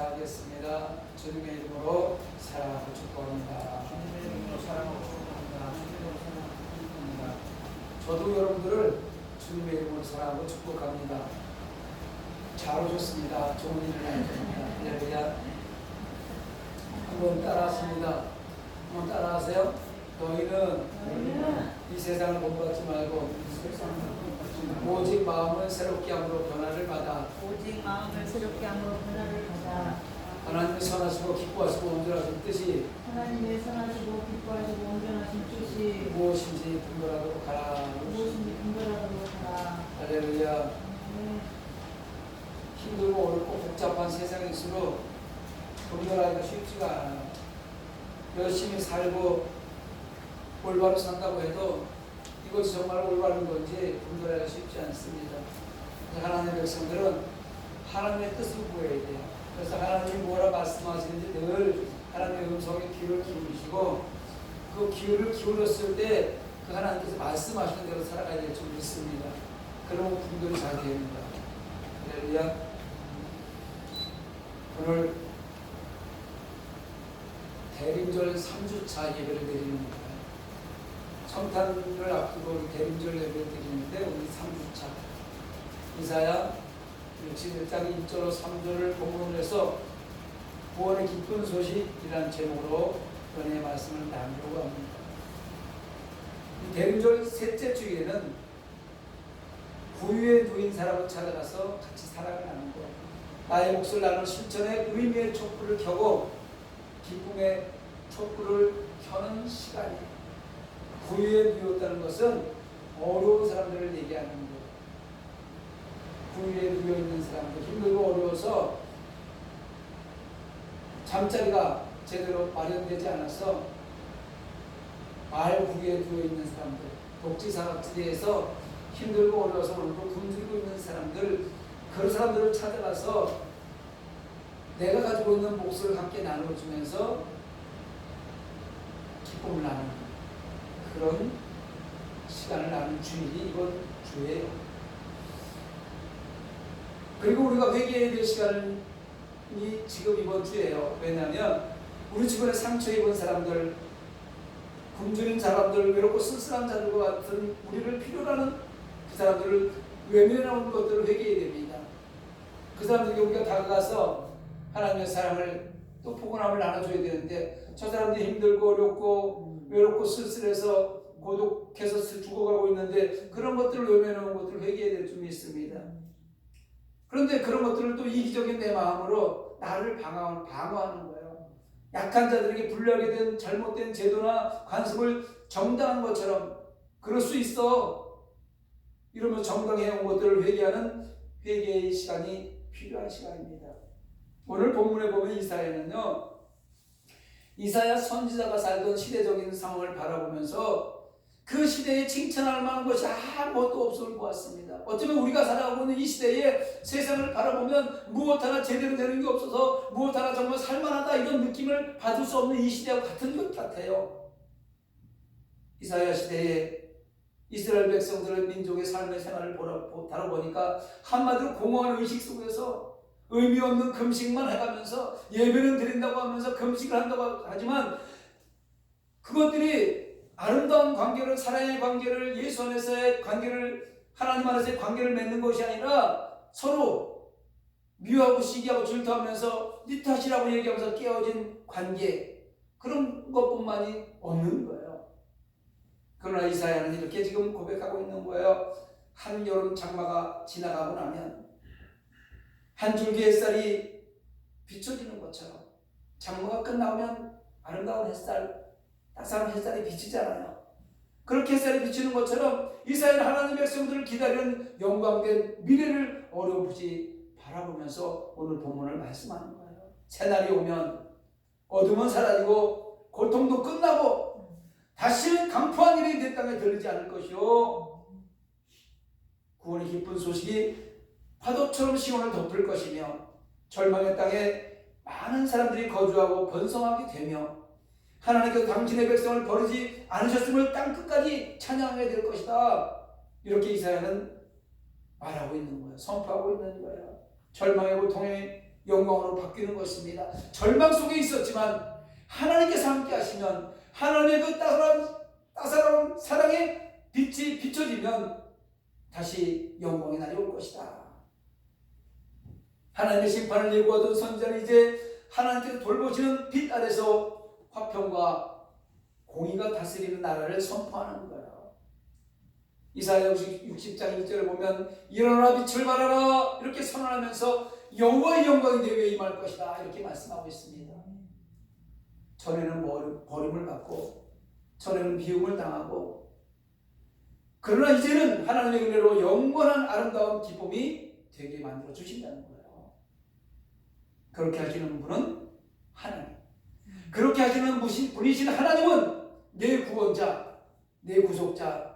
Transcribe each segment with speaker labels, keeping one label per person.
Speaker 1: 인사하겠습니다. 주님의 이름으로 사랑하고 축복합니다.
Speaker 2: 주님의 이름으로 사랑하고 축복합니다. 주님의 이름으로 사랑하고 축복합니다.
Speaker 1: 저도 여러분들을 주님의 이름으로 사랑하고 축복합니다. 잘 오셨습니다. 좋은 일을 하셨습니다. 할렐루야. 한번 따라하십니다. 한번 따라하세요. 너희는 이 세상을 본받지 말고 오직 마음을 새롭게 함으로 변화를 받아
Speaker 3: 오직 마음을 새롭게 함으로 변화를 받아
Speaker 1: 하나님의 선하시고 기뻐하시고 온전하신 뜻이
Speaker 3: 하나님의 선하시고 기뻐하시고 온전하신 뜻이
Speaker 1: 무엇인지 분별하도록 하라.
Speaker 3: 무엇인지 분별하도록 하라.
Speaker 1: 할렐루야. 힘들고 어렵고 복잡한 세상일수록 분별하기가 쉽지가 않아요. 열심히 살고 올바로 산다고 해도 이것이 정말 올바른 건지 분별하기가 쉽지 않습니다. 하나님의 백성들은 하나님의 뜻을 구해야 돼요. 그래서 하나님이 뭐라 말씀하시는지 늘 하나님의 음성에 귀를 기울이시고 그 귀를 기울였을 때 그 하나님께서 말씀하시는 대로 살아가야 될 줄 믿습니다. 그러면 분별이 잘 됩니다. 할렐루야. 오늘 대림절 3주차 예배를 드리는 거예요. 성탄을 앞두고 대림절 예배를 드리는데 오늘 3주차 이사야 61장 1절로 3절을 본문으로 해서 구원의 기쁜 소식이라는 제목으로 은혜의 말씀을 나누려고 합니다. 이 대림절 셋째 주일에는 구유에 누인 사람을 찾아가서 같이 사랑을 나누는 거예요. 나의 몫을 나누는 실천의 의미의 촛불을 켜고 기쁨의 촛불을 켜는 시간이에요. 구유에 누웠다는 것은 어려운 사람들을 얘기하는 거예요. 구유에 누워있는 사람들, 힘들고 어려워서 잠자리가 제대로 마련되지 않아서 말구유에 누워있는 사람들, 독지사각지대에서 힘들고 어려워서 오늘도 굶주리고 있는 사람들, 그런 사람들을 찾아가서 내가 가지고 있는 몫을 함께 나눠주면서 기쁨을 나누는 그런 시간을 나눈 주일이 이번 주예요. 그리고 우리가 회개해야 될 시간이 지금 이번 주예요. 왜냐하면 우리 주변에 상처 입은 사람들, 굶주린 사람들, 외롭고 쓸쓸한 자들과 같은 우리를 필요로 하는 그 사람들을 외면하는 것들을 회개해야 됩니다. 그 사람들에게 우리가 다가가서 하나님의 사랑을 또 포근함을 나눠줘야 되는데 저 사람들이 힘들고 어렵고 외롭고 쓸쓸해서 고독해서 죽어가고 있는데 그런 것들을 외면하는 것들을 회개해야 될 줄 믿습니다. 그런데 그런 것들을 또 이기적인 내 마음으로 나를 방어하는 거예요. 약한 자들에게 불리하게 된 잘못된 제도나 관습을 정당한 것처럼 그럴 수 있어 이러면서 정당해온 것들을 회개하는 회개의 시간이 필요한 시간입니다. 오늘 본문에 보면 이사야는요, 이사야 선지자가 살던 시대적인 상황을 바라보면서 그 시대에 칭찬할 만한 것이 아무것도 없음을 보았습니다. 어쩌면 우리가 살아가고 있는 이 시대에 세상을 바라보면 무엇 하나 제대로 되는 게 없어서 무엇 하나 정말 살만하다 이런 느낌을 받을 수 없는 이 시대와 같은 것 같아요. 이사야 시대에 이스라엘 백성들의 민족의 삶의 생활을 다뤄보니까 한마디로 공허한 의식 속에서 의미 없는 금식만 해가면서 예배는 드린다고 하면서 금식을 한다고 하지만 그것들이 아름다운 관계를, 사랑의 관계를, 예수 안에서의 관계를, 하나님 안에서의 관계를 맺는 것이 아니라 서로 미워하고 시기하고 질투하면서 네 탓이라고 얘기하면서 깨어진 관계, 그런 것뿐만이 없는 거예요. 그러나 이사야는 이렇게 지금 고백하고 있는 거예요. 한여름 장마가 지나가고 나면 한 줄기 햇살이 비춰지는 것처럼 장마가 끝나면 아름다운 햇살, 따스한 햇살이 비치잖아요. 그렇게 햇살이 비치는 것처럼 이사야는 하나님의 백성들을 기다리는 영광된 미래를 어렴풋이 바라보면서 오늘 본문을 말씀하는 거예요. 새날이 오면 어둠은 사라지고 고통도 끝나고 다시 강포한 일이 내 땅에 들리지 않을 것이요 구원의 기쁜 소식이 파도처럼 시온을 덮을 것이며 절망의 땅에 많은 사람들이 거주하고 번성하게 되며 하나님께서 당신의 백성을 버리지 않으셨음을 땅끝까지 찬양하게 될 것이다. 이렇게 이사야는 말하고 있는 거예요. 선포하고 있는 거예요. 절망의 고통에 영광으로 바뀌는 것입니다. 절망 속에 있었지만 하나님께서 함께 하시면, 하나님의 그 따사로운 사랑의 빛이 비춰지면 다시 영광의 날이 올 것이다. 하나님의 심판을 예고하던 선지자는 이제 하나님께서 돌보시는 빛 아래서 화평과 공의가 다스리는 나라를 선포하는 거예요. 이사야 60장 1절에 보면 일어나라 빛을 발하라 이렇게 선언하면서 여호와의 영광이 내 위에 임할 것이다 이렇게 말씀하고 있습니다. 전에는 버림을 받고 전에는 비움을 당하고, 그러나 이제는 하나님의 은혜로 영원한 아름다운 기쁨이 되게 만들어 주신다는 거예요. 그렇게 하시는 분은 하나님, 그렇게 하시는 분이신 하나님은 내 구원자, 내 구속자,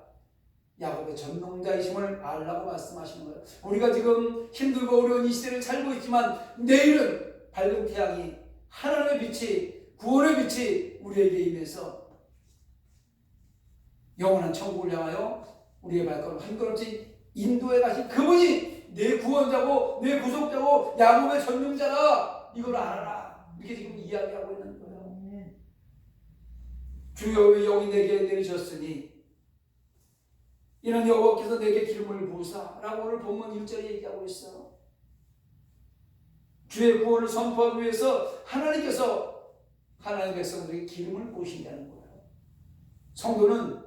Speaker 1: 야곱의 전능자이심을 알라고 말씀하시는 거예요. 우리가 지금 힘들고 어려운 이 시대를 살고 있지만 내일은 밝은 태양이, 하나님의 빛이, 구원의 빛이 우리에게 임해서 영원한 천국을 향하여 우리의 발걸음 한 걸음씩 인도해 가신 그분이 내 구원자고 내 구속자고 야곱의 전능자라, 이걸 알아라, 이렇게 지금 이야기하고 있는 거예요. 주여 영이 내게 내리셨으니 이는 여호와께서 내게 기름을 부으사라고 오늘 본문 1절에 얘기하고 있어요. 주의 구원을 선포하기 위해서 하나님께서 하나님의 백성들에게 기름을 부으신다는 거예요. 성도는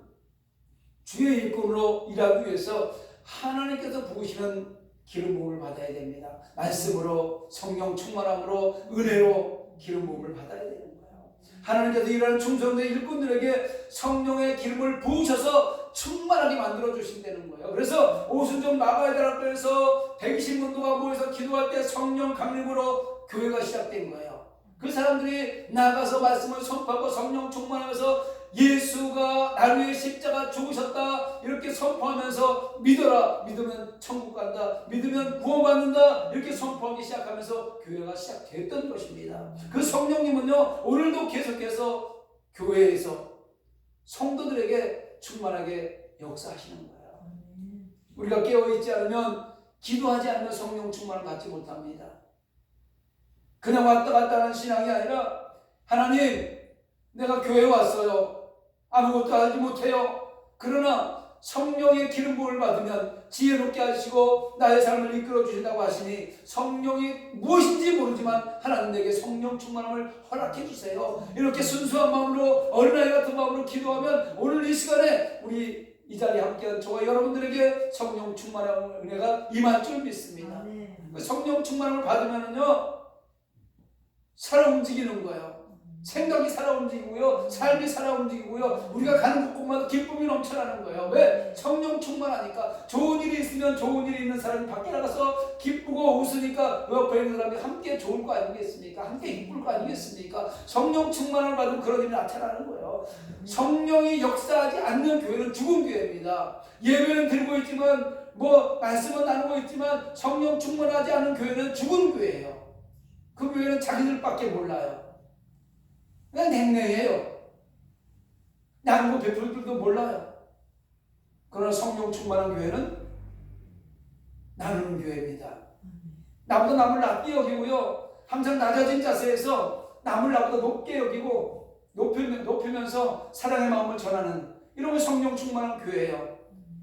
Speaker 1: 주의 일꾼으로 일하기 위해서 하나님께서 부으시는 기름 부음을 받아야 됩니다. 말씀으로, 성령 충만함으로, 은혜로 기름 부음을 받아야 되는 거예요. 하나님께서 일하는 충성된 일꾼들에게 성령의 기름을 부으셔서 충만하게 만들어 주신다는 거예요. 그래서 오순절 마가다락교에서 120문도가 모여서 기도할 때 성령 강림으로 교회가 시작된 거예요. 그 사람들이 나가서 말씀을 선포하고 성령 충만하면서 예수가 나를 위해 십자가 죽으셨다 이렇게 선포하면서 믿어라, 믿으면 천국 간다, 믿으면 구원받는다 이렇게 선포하기 시작하면서 교회가 시작됐던 것입니다. 그 성령님은요 오늘도 계속해서 교회에서 성도들에게 충만하게 역사하시는 거예요. 우리가 깨어있지 않으면, 기도하지 않으면 성령 충만을 받지 못합니다. 그냥 왔다 갔다 하는 신앙이 아니라, 하나님 내가 교회에 왔어요, 아무것도 알지 못해요. 그러나 성령의 기름 부음을 받으면 지혜롭게 하시고 나의 삶을 이끌어 주신다고 하시니 성령이 무엇인지 모르지만 하나님 내게 성령 충만함을 허락해 주세요. 이렇게 순수한 마음으로, 어린아이 같은 마음으로 기도하면 오늘 이 시간에 우리 이 자리에 함께한 저와 여러분들에게 성령 충만함의 은혜가 임할 줄 믿습니다. 성령 충만함을 받으면은요 살아 움직이는 거예요. 생각이 살아 움직이고요, 삶이 살아 움직이고요, 우리가 가는 곳곳마다 기쁨이 넘쳐나는 거예요. 왜? 성령 충만하니까. 좋은 일이 있으면 좋은 일이 있는 사람이 밖에 나가서 기쁘고 웃으니까 옆에 있는 사람이 함께 좋을 거 아니겠습니까? 함께 기쁠 거 아니겠습니까? 성령 충만을 받으면 그런 일이 나타나는 거예요. 성령이 역사하지 않는 교회는 죽은 교회입니다. 예배는 드리고 있지만, 말씀은 나누고 있지만 성령 충만하지 않은 교회는 죽은 교회예요. 그 교회는 자기들밖에 몰라요. 그냥 냉랭해요. 나누고 베풀 줄도 몰라요. 그러나 성령 충만한 교회는 나누는 교회입니다. 나보다 남을 낮게 여기고요, 항상 낮아진 자세에서 남을 나보다 높게 여기고 높이면서 사랑의 마음을 전하는, 이런 게 성령 충만한 교회예요.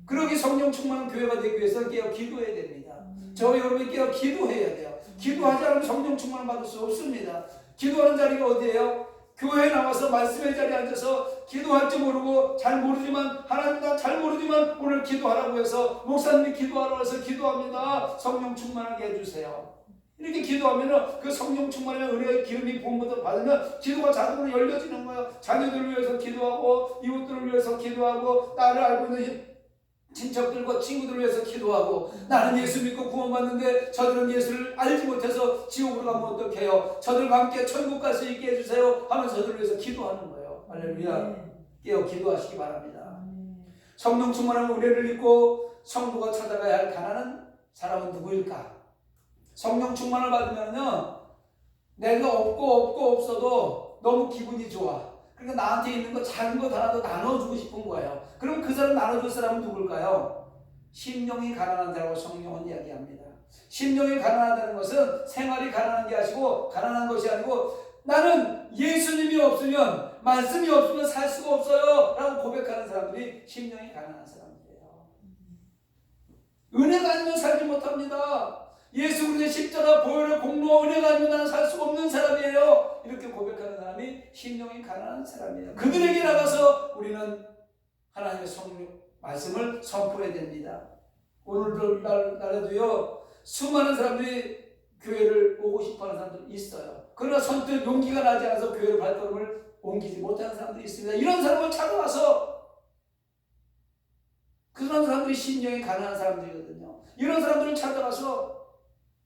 Speaker 1: 그러기 성령 충만한 교회가 되기 위해서 깨어 기도해야 됩니다. 저와 여러분이 깨어 기도해야 돼요. 기도하지 않으면 성령 충만을 받을 수 없습니다. 기도하는 자리가 어디예요? 교회에 나와서 말씀의 자리에 앉아서 기도할 줄 모르고, 잘 모르지만, 하나님 나 잘 모르지만 오늘 기도하라고 해서 목사님이 기도하라고 해서 기도합니다. 성령 충만하게 해주세요. 이렇게 기도하면 그 성령 충만의 은혜의 기름이 부음부터 받으면 기도가 자동으로 열려지는 거예요. 자녀들을 위해서 기도하고, 이웃들을 위해서 기도하고, 나를 알고 있는 친척들과 친구들을 위해서 기도하고, 나는 예수 믿고 구원받는데 저들은 예수를 알지 못해서 지옥으로 가면 어떡해요? 저들과 함께 천국 갈 수 있게 해주세요 하면서 저들을 위해서 기도하는 거예요. 할렐루야. 깨어 기도하시기 바랍니다. 성령 충만한 은혜를 입고 성도가 찾아가야 할 가난한 사람은 누구일까? 성령 충만을 받으면요, 내가 없고 없어도 너무 기분이 좋아. 그러니까 나한테 있는 거 작은 것 하나도 나눠주고 싶은 거예요. 그럼 그 사람 나눠줄 사람은 누굴까요? 심령이 가난한 자라고 성령은 이야기합니다. 심령이 가난하다는 것은 생활이 가난한 게 아니고 가난한 것이 아니고 나는 예수님이 없으면 말씀이 없으면 살 수가 없어요 라고 고백하는 사람들이 심령이 가난한 사람들이에요. 은혜가 아니면 살지 못합니다. 예수 그리스도의 십자가 보혈의 공로 은혜가 아니면 나는 살 수 없는 사람이에요. 이렇게 고백하는 사람이 심령이 가난한 사람이에요. 그들에게 나가서 우리는 하나님의 성령 말씀을 선포해야 됩니다. 오늘날에도요 수많은 사람들이 교회를 오고 싶어하는 사람들이 있어요. 그러나 선뜻 용기가 나지 않아서 교회로 발걸음을 옮기지 못하는 사람들이 있습니다. 이런 사람을 찾아와서 그런 사람들이 심령이 가난한 사람들이거든요. 이런 사람들을 찾아가서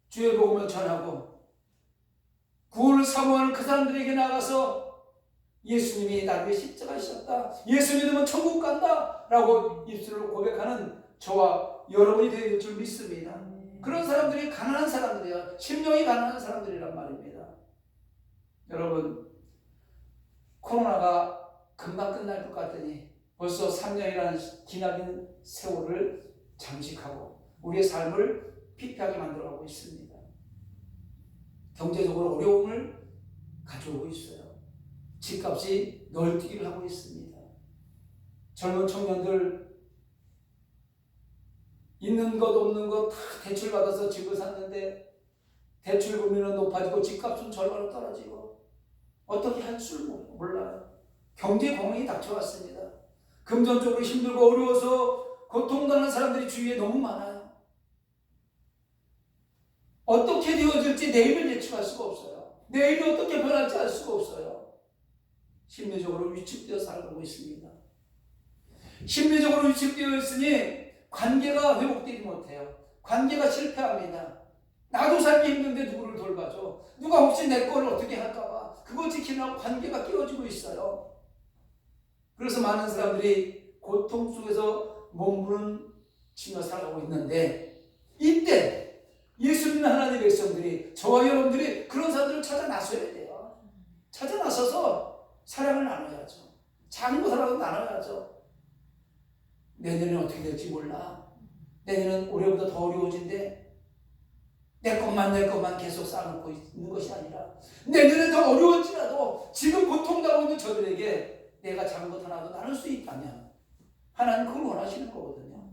Speaker 1: 주의 복음을 전하고 구원을 사모하는 그 사람들에게 나가서 예수님이 나를 위해 십자가 지셨다, 예수 믿으면 천국 간다 라고 입술로 고백하는 저와 여러분이 되어야 될 줄 믿습니다. 그런 사람들이 가난한 사람들이에요. 심령이 가난한 사람들이란 말입니다. 여러분, 코로나가 금방 끝날 것 같더니 벌써 3년이라는 기나긴 세월을 장식하고 우리의 삶을 피폐하게 만들어가고 있습니다. 경제적으로 어려움을 가져오고 있어요. 집값이 널뛰기를 하고 있습니다. 젊은 청년들 있는 것 없는 것 다 대출받아서 집을 샀는데 대출 금리는 높아지고 집값은 절반으로 떨어지고 어떻게 할 줄 몰라요. 경제 공황이 닥쳐왔습니다. 금전적으로 힘들고 어려워서 고통당하는 사람들이 주위에 너무 많아요. 어떻게 되어질지 내일을 예측할 수가 없어요. 내일이 어떻게 변할지 알 수가 없어요. 심리적으로 위축되어 살고 있습니다. 심리적으로 위축되어 있으니 관계가 회복되지 못해요. 관계가 실패합니다. 나도 살기 힘든데 누구를 돌봐줘. 누가 혹시 내 거를 어떻게 할까봐 그거 지키려고 관계가 깨어지고 있어요. 그래서 많은 사람들이 고통 속에서 몸부림치며 살아가고 있는데 이때 예수 믿는 하나님의 백성들이 저와 여러분들이 그런 사람들을 찾아 나서야 돼요. 찾아 나서서 사랑을 나눠야죠. 작은 것이라도 나눠야죠. 내년에 어떻게 될지 몰라. 내년은 올해보다 더 어려워진대. 내 것만 계속 쌓아놓고 있는 것이 아니라 내년에 더 어려울지라도 지금 고통당하고 있는 저들에게 내가 작은 것 하나도 나눌 수 있다면 하나님 그걸 원하시는 거거든요.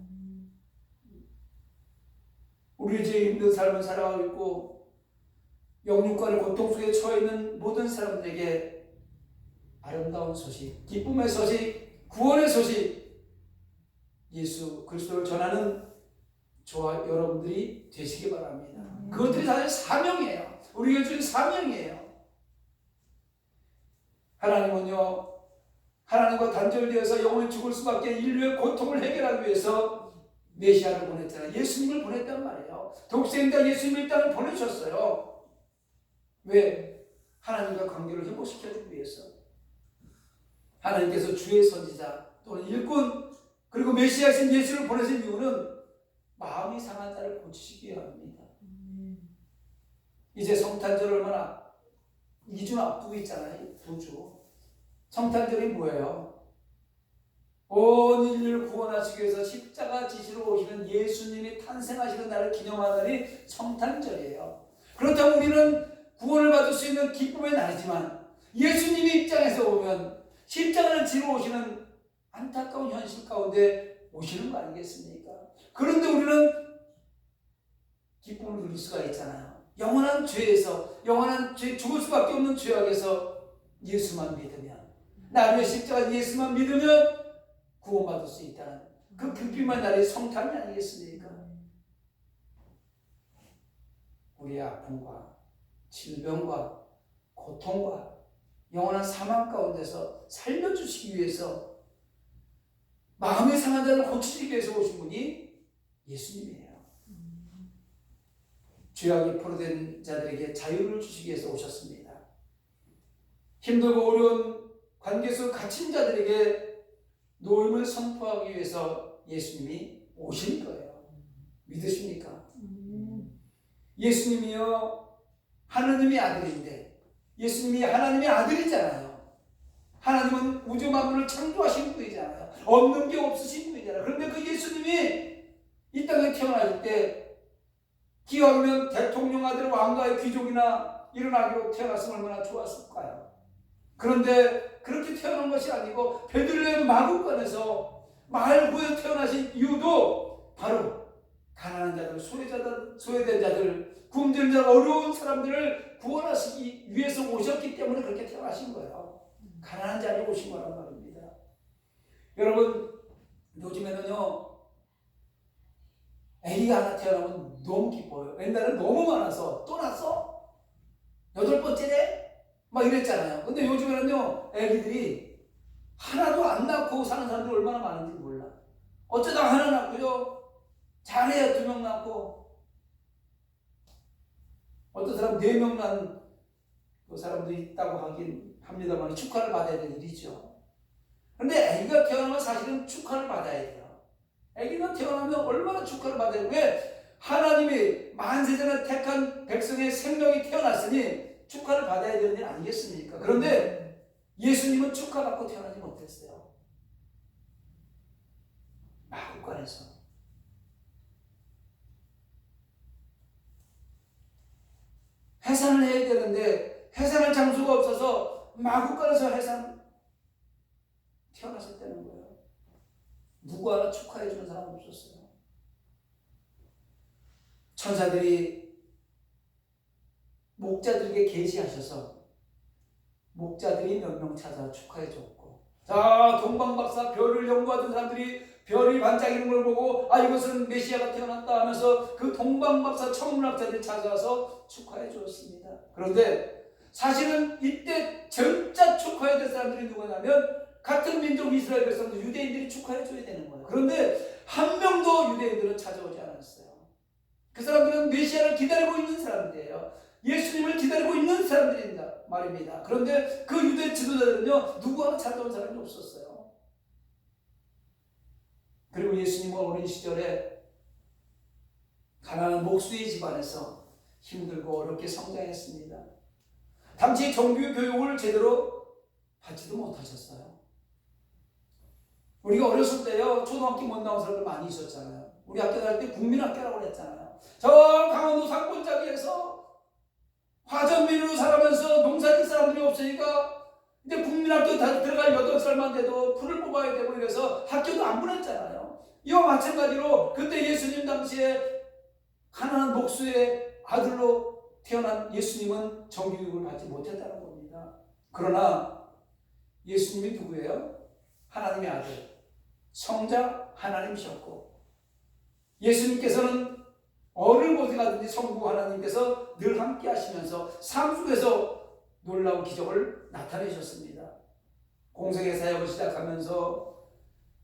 Speaker 1: 우리 죄 힘든 삶을 살아가고 있고 영육간의 고통 속에 처해 있는 모든 사람들에게 아름다운 소식, 기쁨의 소식, 구원의 소식, 예수 그리스도를 전하는 저와 여러분들이 되시기 바랍니다. 그것들이 사실 사명이에요. 우리가 주는 사명이에요. 하나님은요, 하나님과 단절되어서 영원히 죽을 수밖에 인류의 고통을 해결하기 위해서 메시아를 보냈잖아요. 예수님을 보냈단 말이에요. 독생자 예수님을 이 땅에 보내셨어요. 왜? 하나님과 관계를 회복시켜주기 위해서. 하나님께서 주의 선지자 또는 일꾼 그리고 메시아이신 예수를 보내신 이유는 마음이 상한 자를 고치시기 위함입니다. 이제 성탄절 얼마나 2주 앞두고 있잖아요. 2주. 성탄절이 뭐예요? 온 인류를 구원하시기 위해서 십자가 지시러 오시는 예수님이 탄생하시는 날을 기념하는 날이 성탄절이에요. 그렇다면 우리는 구원을 받을 수 있는 기쁨의 날이지만 예수님의 입장에서 보면 십자가를 지러 오시는 안타까운 현실 가운데 오시는 거 아니겠습니까? 그런데 우리는 기쁨을 누릴 수가 있잖아요. 영원한 죄에서, 영원한 죄, 죽을 수밖에 없는 죄악에서 예수만 믿으면, 나를 십자가 예수만 믿으면 구원받을 수 있다는 그 극비만 날이 성탄이 아니겠습니까? 우리의 아픔과 질병과 고통과 영원한 사망 가운데서 살려주시기 위해서 마음의 상한 자를 고치시기 위해서 오신 분이 예수님이에요. 죄악이 포로된 자들에게 자유를 주시기 위해서 오셨습니다. 힘들고 어려운 관계 속 갇힌 자들에게 노임을 선포하기 위해서 예수님이 오신 거예요. 믿으십니까? 예수님이요 하나님의 아들인데 예수님이 하나님의 아들이잖아요. 하나님은 우주 만물을 창조하신 분이잖아요. 없는 게 없으신 분이잖아요. 그런데 그 예수님이 이 땅에 태어나실 때 기왕이면 대통령 아들 왕가의 귀족이나 이런 아기로 태어났으면 얼마나 좋았을까요? 그런데 그렇게 태어난 것이 아니고 베들레헴 마구간에서 마을구에 태어나신 이유도 바로 가난한 자들, 소외된 자들, 굶주린 자, 어려운 사람들을 구원하시기 위해서 오셨기 때문에 그렇게 태어나신 거예요. 가난한 자리에 오신 거란 말입니다. 여러분, 요즘에는요, 아기가 하나 태어나면 너무 기뻐요. 옛날에는 너무 많아서 또 났어? 8번째래? 막 이랬잖아요. 근데 요즘에는요, 아기들이 하나도 안 낳고 사는 사람들이 얼마나 많은지 몰라. 어쩌다 하나 낳고요, 잘해야 2명 낳고, 어떤 사람 4명 낳은 그 사람도 있다고 하긴 합니다만 축하를 받아야 될 일이죠. 근데 아기가 태어나면 사실은 축하를 받아야 돼요. 아기가 태어나면 얼마나 축하를 받아야 돼요. 왜? 하나님이 만세전에 택한 백성의 생명이 태어났으니 축하를 받아야 되는 일 아니겠습니까? 그런데 예수님은 축하받고 태어나지 못했어요. 마구간에서. 해산을 해야 되는데 해산할 장소가 없어서 마구간에서 태어나셨다는 거예요. 누구 하나 축하해 주는 사람 없었어요. 천사들이 목자들에게 계시하셔서 목자들이 몇 명 찾아 축하해 줬고, 자, 동방박사 별을 연구하던 사람들이 별이 반짝이는 걸 보고 이것은 메시아가 태어났다 하면서 그 동방박사 천문학자들이 찾아와서 축하해 주었습니다. 그런데 사실은 이때 진짜 축하해야 될 사람들이 누구냐면 같은 민족 이스라엘 백성들, 유대인들이 축하해 줘야 되는 거예요. 그런데 한 명도 유대인들은 찾아오지 않았어요. 그 사람들은 메시아를 기다리고 있는 사람들이에요. 예수님을 기다리고 있는 사람들입니다 말입니다. 그런데 그 유대 지도자들은요, 누구 하나 찾아온 사람이 없었어요. 그리고 예수님은 어린 시절에 가난한 목수의 집안에서 힘들고 어렵게 성장했습니다. 당시 정규 교육을 제대로 받지도 못하셨어요. 우리가 어렸을 때요, 초등학교 못 나온 사람들 많이 있었잖아요. 우리 학교 다닐 때 국민학교라고 그랬잖아요. 저 강원도 산골짜기에서 화전민으로 살아면서 농사질 사람들이 없으니까 이제 국민학교 들어갈 8살만 돼도 풀을 뽑아야 되고 이래서 학교도 안 보냈잖아요. 이와 마찬가지로 그때 예수님 당시에 가난한 목수의 아들로 태어난 예수님은 정규교육을 받지 못했다는 겁니다. 그러나 예수님이 누구예요? 하나님의 아들, 성자 하나님이셨고, 예수님께서는 어느 곳에 가든지 성부 하나님께서 늘 함께 하시면서 삶 속에서 놀라운 기적을 나타내셨습니다. 공생의 사역을 시작하면서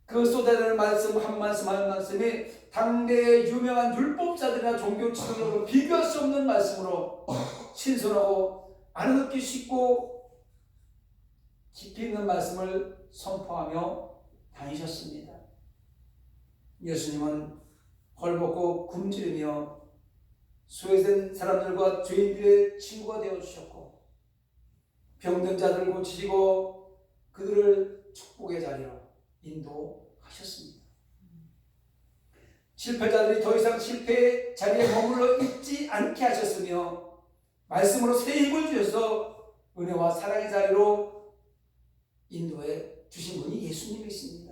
Speaker 1: 그 쏟아내는 말씀 한 말씀이 당대의 유명한 율법자들이나 종교 지도자들과 비교할 수 없는 말씀으로 신선하고 알아듣기 쉽고 깊이 있는 말씀을 선포하며 다니셨습니다. 예수님은 헐벗고 굶주리며 소외된 사람들과 죄인들의 친구가 되어주셨고, 병든 자들을 고치시고 그들을 축복의 자리로 인도하셨습니다. 실패자들이 더 이상 실패의 자리에 머물러 있지 않게 하셨으며 말씀으로 새 힘을 주셔서 은혜와 사랑의 자리로 인도해 주신 분이 예수님이십니다.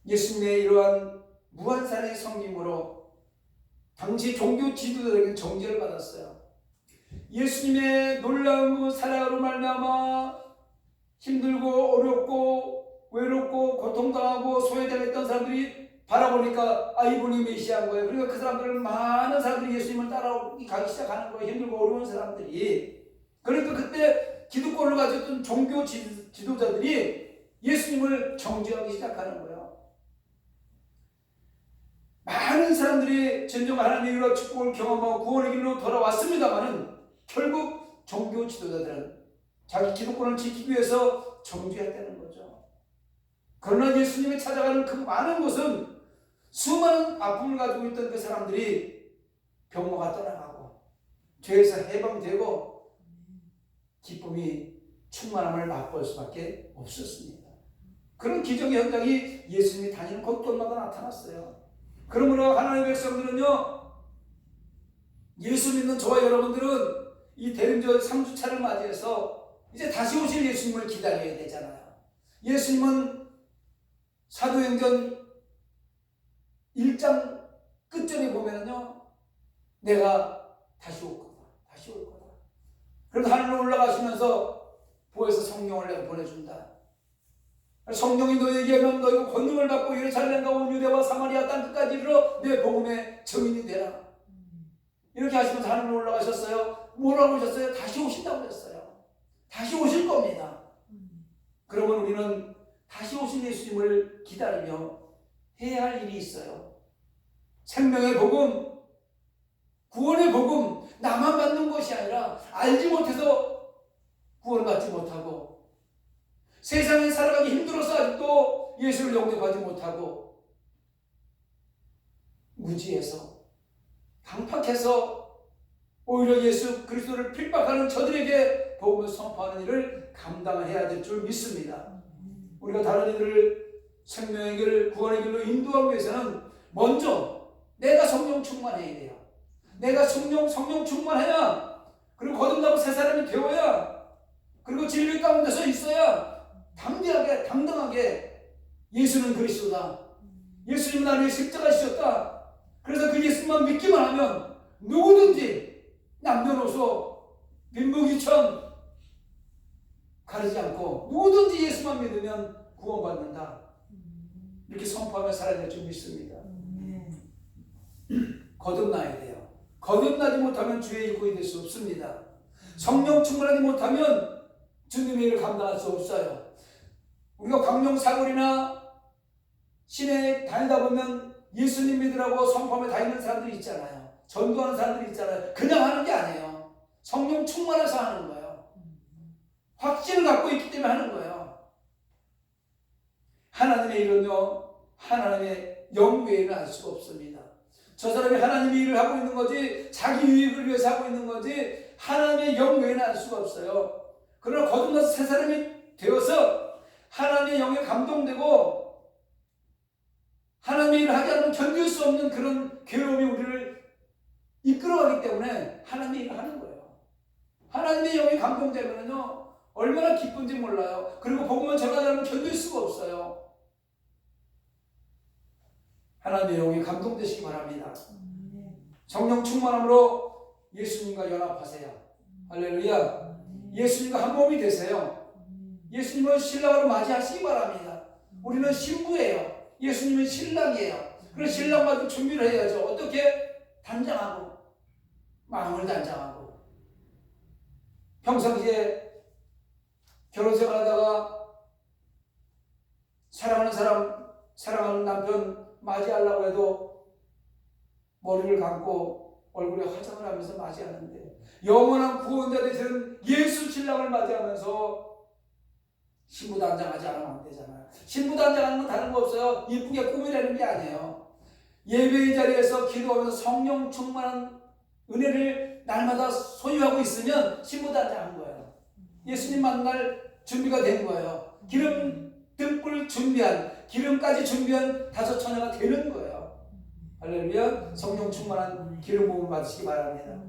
Speaker 1: 예수님의 이러한 무한산의 섬김으로 당시 종교 지도자들에게 정죄를 받았어요. 예수님의 놀라운 그 사랑으로 말미암아 힘들고 어렵고 외롭고 고통당하고 소외당했던 사람들이 바라보니까 이분이 메시아인 거예요. 그러니까 그 사람들은 많은 사람들이 예수님을 따라가기 시작하는 거예요. 힘들고 어려운 사람들이. 그러니까 그때 기득권을 가졌던 종교 지도자들이 예수님을 정죄하기 시작하는 거예요. 많은 사람들이 진정 하나님의 일과 축복을 경험하고 구원의 길로 돌아왔습니다만은 결국 종교 지도자들은 자기 기득권을 지키기 위해서 정죄했다는 거죠. 그러나 예수님이 찾아가는 그 많은 곳은 수많은 아픔을 가지고 있던 그 사람들이 병모가 떠나가고 죄에서 해방되고 기쁨이 충만함을 맛볼 수밖에 없었습니다. 그런 기적의 현장이 예수님이 다니는 곳곳마다 나타났어요. 그러므로 하나님의 백성들은요, 예수 믿는 저와 여러분들은 이 대림절 3주차를 맞이해서 이제 다시 오실 예수님을 기다려야 되잖아요. 예수님은 사도행전 1장 끝절에 보면은요, 내가 다시 올 거다. 다시 올 거다. 그래서 하늘로 올라가시면서 보혜사 성령을 내가 보내준다. 성령이 너에게 하면 너희가 권능을 받고 예루살렘과 온 유대와 사마리아 땅 끝까지 이르러 내 복음의 증인이 되라. 이렇게 하시면서 하늘로 올라가셨어요. 뭐라고 하셨어요? 다시 오신다고 했어요. 다시 오실 겁니다. 그러면 우리는 다시 오신 예수님을 기다리며 해야 할 일이 있어요. 생명의 복음, 구원의 복음, 나만 받는 것이 아니라 알지 못해서 구원받지 못하고 세상에 살아가기 힘들어서 아직도 예수를 영접하지 못하고 무지해서 강팍해서 오히려 예수 그리스도를 핍박하는 저들에게 복음을 선포하는 일을 감당해야 될 줄 믿습니다. 우리가 다른 이들을 생명의 길을 구원의 길로 인도하기 위해서는 먼저 내가 성령 충만해야 돼요. 내가 성령 충만해야, 그리고 거듭나고 새 사람이 되어야, 그리고 진리 가운데서 있어야 담대하게 당당하게 예수는 그리스도다. 예수님은 나를 위해 십자가 지셨다. 그래서 그 예수님만 믿기만 하면 누구든지 남녀노소 빈부귀천 가리지 않고 누구든지 예수만 믿으면 구원받는다. 이렇게 선포하며 살아야 될 줄 믿습니다. 거듭나야 돼요. 거듭나지 못하면 주의 일꾼이 될 수 없습니다. 성령 충만하지 못하면 주님의 일을 감당할 수 없어요. 우리가 광명 사거리나 시내에 다니다 보면 예수님 믿으라고 선포하며 다니는 사람들이 있잖아요. 전도하는 사람들이 있잖아요. 그냥 하는 게 아니에요. 성령 충만해서 하는 거예요. 확신을 갖고 있기 때문에 하는 거예요. 하나님의 일은요, 하나님의 영 외에는 알 수가 없습니다. 저 사람이 하나님의 일을 하고 있는 거지, 자기 유익을 위해서 하고 있는 거지, 하나님의 영 외에는 알 수가 없어요. 그러나 거듭나서 새 사람이 되어서 하나님의 영에 감동되고 하나님의 일을 하지 않으면 견딜 수 없는 그런 괴로움이 우리를 이끌어가기 때문에 하나님의 일을 하는 거예요. 하나님의 영에 감동되면요, 얼마나 기쁜지 몰라요. 그리고 복음을 전하지 않으면 견딜 수가 없어요. 하나님의 영에 감동되시기 바랍니다. 성령 충만함으로 예수님과 연합하세요. 할렐루야. 예수님과 한 몸이 되세요. 예수님을 신랑으로 맞이하시기 바랍니다. 우리는 신부예요. 예수님은 신랑이에요. 그래서 신랑 맞을 준비를 해야죠. 어떻게? 단장하고, 마음을 단장하고. 평상시에 결혼생활 하다가 사랑하는 사람, 사랑하는 남편 맞이하려고 해도 머리를 감고 얼굴에 화장을 하면서 맞이하는데, 영원한 구원자 되시는 예수 신랑을 맞이하면서 신부단장하지 않으면 안 되잖아요. 신부단장하는 건 다른 거 없어요. 이쁘게 꾸미려는 게 아니에요. 예배의 자리에서 기도하면서 성령 충만한 은혜를 날마다 소유하고 있으면 신부단장한 거예요. 예수님 만날 준비가 된 거예요. 기름 등불 준비한, 기름까지 준비한 다섯 처녀가 되는 거예요. 할렐루야. 성령 충만한 기름 부음을 받으시기 바랍니다.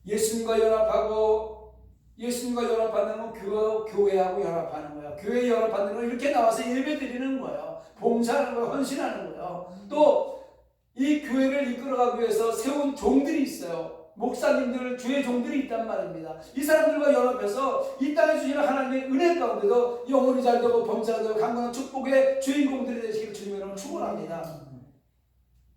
Speaker 1: 예수님과 연합하고, 예수님과 연합하는 건 교회하고 연합하는 거예요. 교회에 연합하는 건 이렇게 나와서 예배 드리는 거예요. 봉사하는 거예요. 헌신하는 거예요. 또 이 교회를 이끌어가기 위해서 세운 종들이 있어요. 목사님들, 주의 종들이 있단 말입니다. 이 사람들과 연합해서 이 땅에 주시는 하나님의 은혜 가운데도 영혼이 잘되고 범사가 되고 강건한 축복의 주인공들이 되시기를 주님의 이름으로 축원합니다.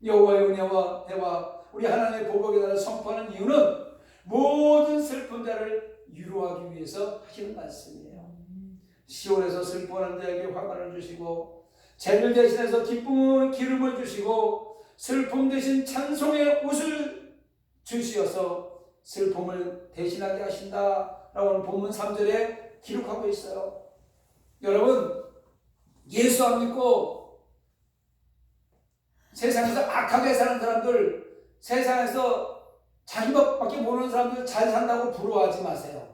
Speaker 1: 여호와의 은혜와 대화, 우리 하나님의 복을 나를 선포하는 이유는 모든 슬픈 자를 위로하기 위해서 하시는 말씀이에요. 시온에서 슬퍼하는 자에게 화관을 주시고, 죄를 대신해서 기쁨의 기름을 주시고, 슬픔 대신 찬송의 옷을 주시어서 슬픔을 대신하게 하신다라고 하는 본문 3절에 기록하고 있어요. 여러분, 예수 안 믿고 세상에서 악하게 사는 사람들, 세상에서 자기 법밖에 모르는 사람들 잘 산다고 부러워하지 마세요.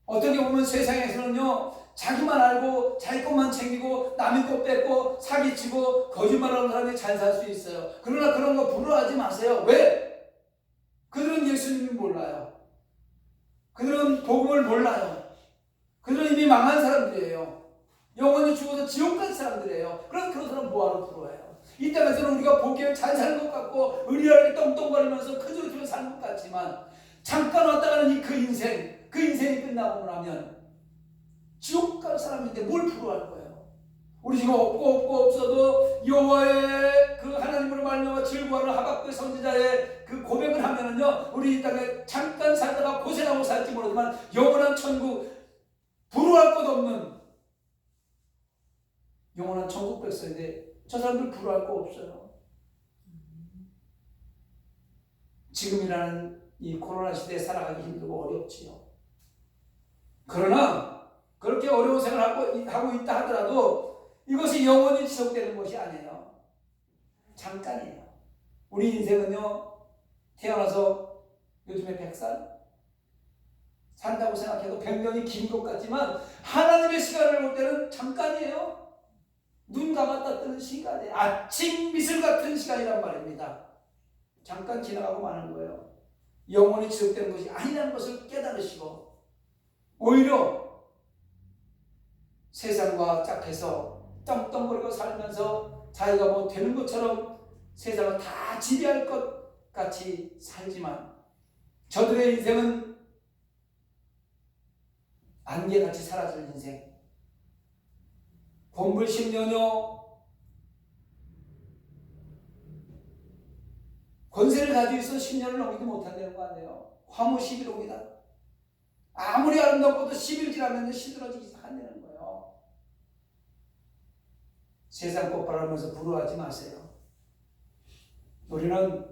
Speaker 1: 어떻게 보면 세상에서는요, 자기만 알고 자기 것만 챙기고 남의 것 뺏고 사기치고 거짓말하는 사람이 잘 살 수 있어요. 그러나 그런 거 부러워하지 마세요. 왜? 그들은 예수님을 몰라요. 그들은 복음을 몰라요. 그들은 이미 망한 사람들이에요. 영원히 죽어서 지옥 갈 사람들이에요. 그런 사람 뭐하러 부러워해요? 이 땅에서는 우리가 보기에 잘 사는 것 같고 의리하게 떵떵거리면서 그저저저 사는 것 같지만 잠깐 왔다 가는 그 인생이 끝나고 나면 지옥 갈 사람인데 뭘 부러워할 거예요? 우리 지금 없고 없어도 여호와의 그 하나님으로 말미암아 즐거워하는 하박국 선지자의 그 고백을 하면은요, 우리 이 땅에 잠깐 살다가 고생하고 살지 모르지만 영원한 천국, 부러워할 것 없는 영원한 천국 백성인데 저 사람들 부러워할 거 없어요. 지금이라는 이 코로나 시대에 살아가기 힘들고 어렵지요. 그러나 그렇게 어려운 생활을 하고 있다 하더라도 이것이 영원히 지속되는 것이 아니에요. 잠깐이에요. 우리 인생은요, 태어나서 요즘에 100살 산다고 생각해도 100년이 긴 것 같지만 하나님의 시간을 볼 때는 잠깐이에요. 눈 감았다 뜨는 시간에 아침 미술 같은 시간이란 말입니다. 잠깐 지나가고 마는 거예요. 영원히 지속되는 것이 아니라는 것을 깨달으시고 오히려 세상과 짝해서 떵떵거리고 살면서 자기가 뭐 되는 것처럼 세상을 다 지배할 것 같이 살지만 저들의 인생은 안개같이 사라질 인생. 곰불 10년여 권세를 가지고 있어 10년을 넘기지 못한다는 거 아니에요. 화무 11호이다. 아무리 아름답고도 10일 지나면 시들어지기 시작한다는 거예요. 세상 것 바라보면서 부러워하지 마세요. 우리는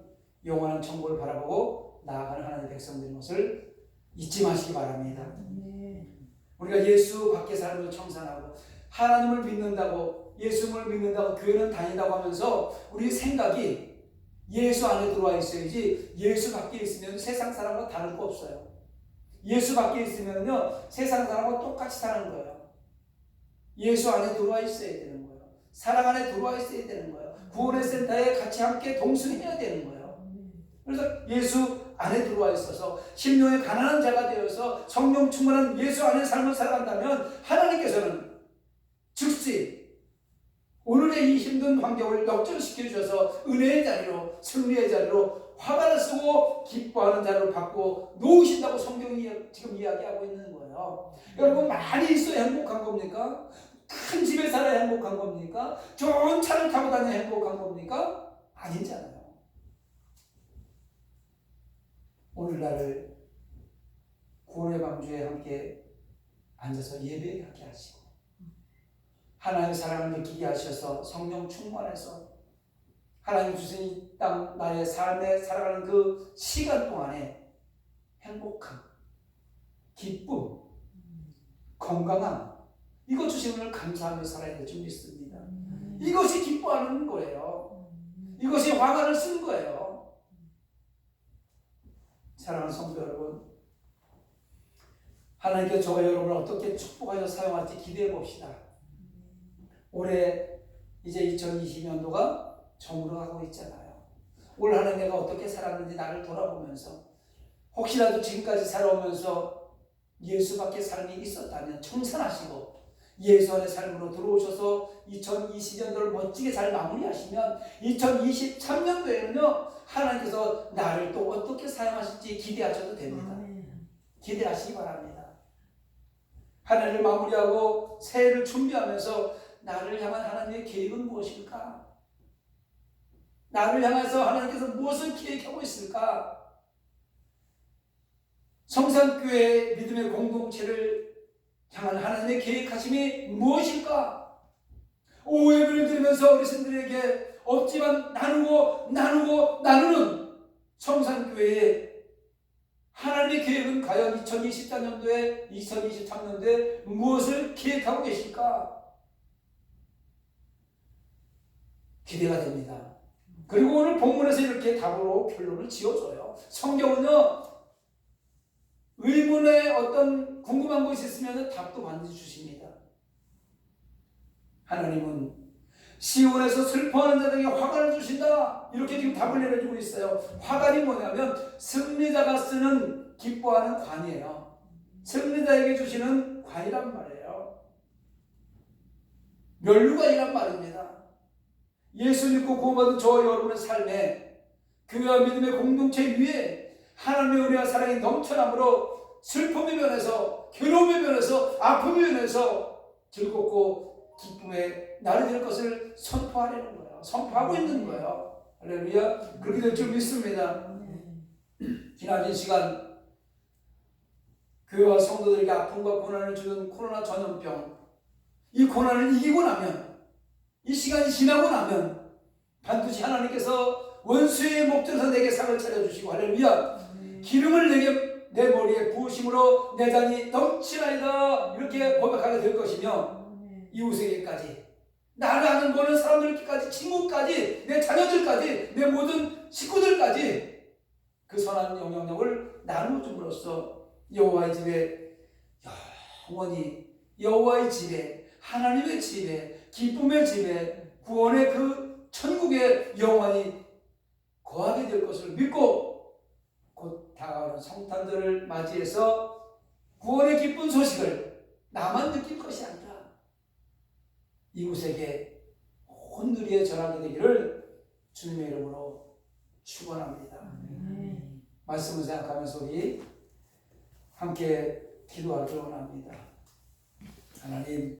Speaker 1: 영원한 천국을 바라보고 나아가는 하나님의 백성들인 것을 잊지 마시기 바랍니다. 우리가 예수 밖에 살면서 청산하고 하나님을 믿는다고 예수님을 믿는다고 교회는 다닌다고 하면서 우리 생각이 예수 안에 들어와 있어야지 예수 밖에 있으면 세상 사람과 다를 거 없어요. 예수 밖에 있으면요 세상 사람과 똑같이 사는 거예요. 예수 안에 들어와 있어야 되는 거예요. 사랑 안에 들어와 있어야 되는 거예요. 구원의 센터에 같이 함께 동승해야 되는 거예요. 그래서 예수 안에 들어와 있어서 심령의 가난한 자가 되어서 성령 충만한 예수 안에 삶을 살아간다면 하나님께서는 즉시 오늘의 이 힘든 환경을 역전시켜 주셔서 은혜의 자리로 승리의 자리로 화관을 쓰고 기뻐하는 자리로 바꾸어 놓으신다고 성경이 지금 이야기하고 있는 거예요. 여러분 많이 있어야 행복한 겁니까? 큰 집에 살아야 행복한 겁니까? 좋은 차를 타고 다녀야 행복한 겁니까? 아니잖아요. 오늘날을 구원의 방주에 함께 앉아서 예배하게 하시고 하나님의 사랑을 느끼게 하셔서 성령 충만해서 하나님 주신 이 땅 나의 삶에 살아가는 그 시간 동안에 행복함, 기쁨, 건강함 이거 주신 분을 감사하며 살아야 될 줄 믿습니다. 이것이 기뻐하는 거예요. 이것이 화관을 쓴 거예요. 사랑하는 성도 여러분, 하나님께서 저와 여러분을 어떻게 축복하셔서 사용할지 기대해 봅시다. 올해 이제 2020년도가 저물어가고 있잖아요. 올 한 해 내가 어떻게 살았는지 나를 돌아보면서 혹시라도 지금까지 살아오면서 예수밖에 삶이 있었다면 청산하시고 예수 안의 삶으로 들어오셔서 2020년도를 멋지게 잘 마무리하시면 2023년도에는요 하나님께서 나를 또 어떻게 사용하실지 기대하셔도 됩니다. 기대하시기 바랍니다. 한 해를 마무리하고 새해를 준비하면서 나를 향한 하나님의 계획은 무엇일까? 나를 향해서 하나님께서 무엇을 계획하고 있을까? 성산교회 믿음의 공동체를 향한 하나님의 계획하심이 무엇일까? 오후 예배를 드리면서 어르신들에게 없지만 나누는 성산교회의 하나님의 계획은 과연 2024년도에 2023년도에 무엇을 계획하고 계실까? 기대가 됩니다. 그리고 오늘 본문에서 이렇게 답으로 결론을 지어줘요. 성경은요 의문의 어떤 궁금한 것이 있으면 답도 반드시 주십니다. 하나님은 시온에서 슬퍼하는 자들에게 화관을 주신다. 이렇게 지금 답을 내려주고 있어요. 화관이 뭐냐면 승리자가 쓰는 기뻐하는 관이에요. 승리자에게 주시는 관이란 말이에요. 면류관이란 말입니다. 예수 믿고 구원받은 저와 여러분의 삶에 교회와 믿음의 공동체 위에 하나님의 은혜와 사랑이 넘쳐남으로 슬픔의 면에서, 괴로움의 면에서, 아픔의 면에서 즐겁고 기쁨의 날이 될 것을 선포하려는 거예요. 선포하고 있는 거예요. 할렐루야. 그렇게 될 줄 믿습니다. 지난 시간 교회와 성도들에게 아픔과 고난을 주는 코로나 전염병, 이 고난을 이기고 나면, 이 시간이 지나고 나면 반드시 하나님께서 원수의 목전에서 내게 상을 차려주시고, 할렐루야, 기름을 내 머리에 부으심으로 내 잔이 넘치나이다, 이렇게 고백하게 될 것이며, 이웃에게까지, 나를 아는 보는 사람들까지, 친구까지, 내 자녀들까지, 내 모든 식구들까지 그 선한 영향력을 나누어 줌으로써 여호와의 집에 영원히, 여호와의 집에, 하나님의 집에, 기쁨의 집에, 구원의 그 천국에 영원히 거하게 될 것을 믿고 곧 다가오는 성탄절을 맞이해서 구원의 기쁜 소식을 나만 느낄 것이 아니라 이웃에게 온 누리에 전하게 되기를 주님의 이름으로 축원합니다. 말씀을 생각하면서 우리 함께 기도하기를 원합니다. 하나님,